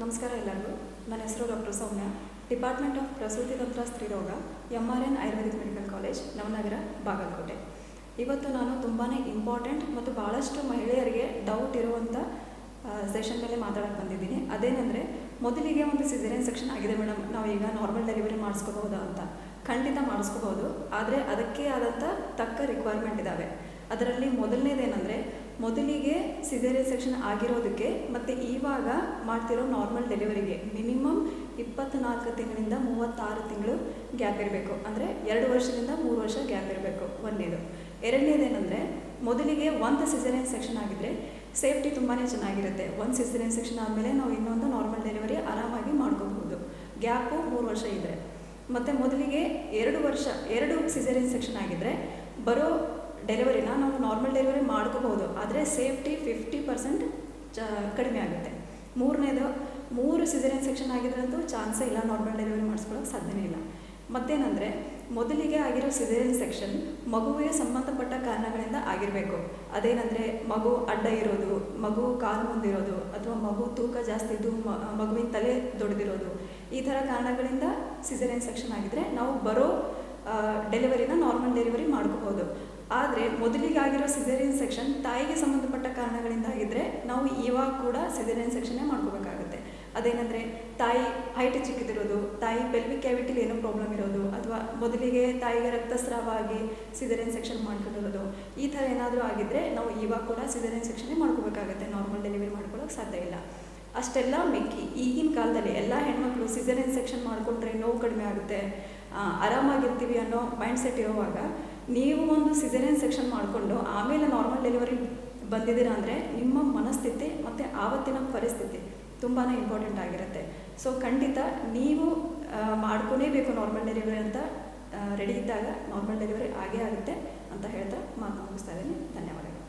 ನಮಸ್ಕಾರ ಎಲ್ಲರಿಗೂ. ನನ್ನ ಹೆಸರು ಡಾಕ್ಟರ್ ಸೌಮ್ಯ, ಡಿಪಾರ್ಟ್ಮೆಂಟ್ ಆಫ್ ಪ್ರಸೂತಿ ತಂತ್ರ ಸ್ತ್ರೀರೋಗ, MRN Ayurvedic medical college, Navanagar, Bagalkote. ಇವತ್ತು ನಾನು ತುಂಬಾ ಇಂಪಾರ್ಟೆಂಟ್ ಮತ್ತು ಭಾಳಷ್ಟು ಮಹಿಳೆಯರಿಗೆ ಡೌಟ್ ಇರುವಂಥ ಸೆಷನ್ ಮೇಲೆ ಮಾತಾಡೋಕ್ಕೆ ಬಂದಿದ್ದೀನಿ. ಅದೇನೆಂದರೆ, ಮೊದಲಿಗೆ ಒಂದು ಸಿಸೇರಿಯನ್ ಸೆಕ್ಷನ್ ಆಗಿದೆ ಮೇಡಮ್, ನಾವು ಈಗ ನಾರ್ಮಲ್ ಡೆಲಿವರಿ ಮಾಡಿಸ್ಕೋಬಹುದಾ ಅಂತ. ಖಂಡಿತ ಮಾಡಿಸ್ಕೋಬೋದು, ಆದರೆ ಅದಕ್ಕೆ ಆದಂಥ ತಕ್ಕ ರಿಕ್ವೈರ್ಮೆಂಟ್ ಇದ್ದಾವೆ. ಅದರಲ್ಲಿ ಮೊದಲನೇದೇನೆಂದರೆ, ಮೊದಲಿಗೆ ಸಿಸೇರಿಯನ್ ಸೆಕ್ಷನ್ ಆಗಿರೋದಕ್ಕೆ ಮತ್ತು ಇವಾಗ ಮಾಡ್ತಿರೋ ನಾರ್ಮಲ್ ಡೆಲಿವರಿಗೆ ಮಿನಿಮಮ್ 24 ತಿಂಗಳಿಂದ 36 ತಿಂಗಳು ಗ್ಯಾಪ್ ಇರಬೇಕು. ಅಂದರೆ 2 ವರ್ಷದಿಂದ 3 ವರ್ಷ ಗ್ಯಾಪ್ ಇರಬೇಕು. ಒಂದನೇದು. ಎರಡನೇದೇನೆಂದರೆ, ಮೊದಲಿಗೆ ಒಂದು ಸಿಸೇರಿಯನ್ ಸೆಕ್ಷನ್ ಆಗಿದ್ದರೆ ಸೇಫ್ಟಿ ತುಂಬಾ ಚೆನ್ನಾಗಿರುತ್ತೆ. ಒಂದು ಸಿಸೇರಿಯನ್ ಸೆಕ್ಷನ್ ಆದಮೇಲೆ ನಾವು ಇನ್ನೊಂದು ನಾರ್ಮಲ್ ಡೆಲಿವರಿ ಆರಾಮಾಗಿ ಮಾಡ್ಕೋಬಹುದು, ಗ್ಯಾಪು 3 ವರ್ಷ ಇದ್ದರೆ. ಮತ್ತು ಮೊದಲಿಗೆ 2 ಸಿಸೇರಿಯನ್ ಸೆಕ್ಷನ್ ಆಗಿದ್ದರೆ ಬರೋ ಡೆಲಿವರಿನ ನಾವು ನಾರ್ಮಲ್ ಡೆಲಿವರಿ ಮಾಡ್ಕೋಬಹುದು, ಆದರೆ ಸೇಫ್ಟಿ 50% ಕಡಿಮೆ ಆಗುತ್ತೆ. ಮೂರನೇದು, 3 ಸಿಸೇರಿಯನ್ ಸೆಕ್ಷನ್ ಆಗಿದ್ರಂತೂ ಚಾನ್ಸೇ ಇಲ್ಲ, ನಾರ್ಮಲ್ ಡೆಲಿವರಿ ಮಾಡಿಸ್ಕೊಳ್ಳೋಕೆ ಸಾಧ್ಯನೇ ಇಲ್ಲ. ಮತ್ತೇನೆಂದರೆ, ಮೊದಲಿಗೆ ಆಗಿರೋ ಸಿಸೇರಿಯನ್ ಸೆಕ್ಷನ್ ಮಗುವಿಗೆ ಸಂಬಂಧಪಟ್ಟ ಕಾರಣಗಳಿಂದ ಆಗಿರಬೇಕು. ಅದೇನೆಂದರೆ, ಮಗು ಅಡ್ಡ ಇರೋದು, ಮಗು ಕಾಲು ಮುಂದಿರೋದು, ಅಥವಾ ಮಗು ತೂಕ ಜಾಸ್ತಿ ಇದ್ದು ಮಗುವಿನ ತಲೆ ದೊಡ್ಡದಿರೋದು, ಈ ಥರ ಕಾರಣಗಳಿಂದ ಸಿಸೇರಿಯನ್ ಸೆಕ್ಷನ್ ಆಗಿದ್ದರೆ ನಾವು ಬರೋ ಡೆಲಿವರಿನ ನಾರ್ಮಲ್ ಡೆಲಿವರಿ ಮಾಡ್ಕೋಬೋದು. ಆದರೆ ಮೊದಲಿಗಾಗಿರೋ ಸಿಸೇರಿಯನ್ ಸೆಕ್ಷನ್ ತಾಯಿಗೆ ಸಂಬಂಧಪಟ್ಟ ಕಾರಣಗಳಿಂದ ಆಗಿದ್ದರೆ ನಾವು ಇವಾಗ ಕೂಡ ಸಿಸೇರಿಯನ್ ಸೆಕ್ಷನ್ನೇ ಮಾಡ್ಕೋಬೇಕಾಗುತ್ತೆ. ಅದೇನೆಂದರೆ, ತಾಯಿ ಹೈಟ್ ಚಿಕ್ಕದಿರೋದು, ತಾಯಿ ಪೆಲ್ವಿಕ್ ಕ್ಯಾವಿಟಿಲಿ ಏನೋ ಪ್ರಾಬ್ಲಮ್ ಇರೋದು, ಅಥವಾ ಮೊದಲಿಗೆ ತಾಯಿಗೆ ರಕ್ತಸ್ರಾವ ಆಗಿ ಸಿಸೇರಿಯನ್ ಸೆಕ್ಷನ್ ಮಾಡ್ಕೊಂಡಿರೋದು, ಈ ಥರ ಏನಾದರೂ ಆಗಿದ್ದರೆ ನಾವು ಇವಾಗ ಕೂಡ ಸಿಸೇರಿಯನ್ ಸೆಕ್ಷನ್ನೇ ಮಾಡ್ಕೋಬೇಕಾಗುತ್ತೆ, ನಾರ್ಮಲ್ ಡೆಲಿವರಿ ಮಾಡ್ಕೊಳ್ಳೋಕೆ ಸಾಧ್ಯ ಇಲ್ಲ. ಅಷ್ಟೆಲ್ಲ ಮಿಕ್ಕಿ ಈಗಿನ ಕಾಲದಲ್ಲಿ ಎಲ್ಲ ಹೆಣ್ಮಕ್ಳು ಸಿಸೇರಿಯನ್ ಸೆಕ್ಷನ್ ಮಾಡಿಕೊಂಡ್ರೆ ನೋವು ಕಡಿಮೆ ಆಗುತ್ತೆ, ಆರಾಮಾಗಿರ್ತೀವಿ ಅನ್ನೋ ಮೈಂಡ್ಸೆಟ್ ಇರುವಾಗ ನೀವು ಒಂದು ಸಿಸೇರಿಯನ್ ಸೆಕ್ಷನ್ ಮಾಡಿಕೊಂಡು ಆಮೇಲೆ ನಾರ್ಮಲ್ ಡೆಲಿವರಿ ಬಂದಿದ್ದೀರಾ ಅಂದರೆ ನಿಮ್ಮ ಮನಸ್ಥಿತಿ ಮತ್ತು ಆವತ್ತಿನ ಪರಿಸ್ಥಿತಿ ತುಂಬಾ ಇಂಪಾರ್ಟೆಂಟ್ ಆಗಿರುತ್ತೆ. ಸೊ ಖಂಡಿತ ನೀವು ಮಾಡ್ಕೊಲೇಬೇಕು ನಾರ್ಮಲ್ ಡೆಲಿವರಿ ಅಂತ ರೆಡಿ ಇದ್ದಾಗ ನಾರ್ಮಲ್ ಡೆಲಿವರಿ ಆಗೇ ಆಗುತ್ತೆ ಅಂತ ಹೇಳ್ತಾ ಮಾತು ಮುಗಿಸ್ತಾ ಇದ್ದೀನಿ. ಧನ್ಯವಾದಗಳು.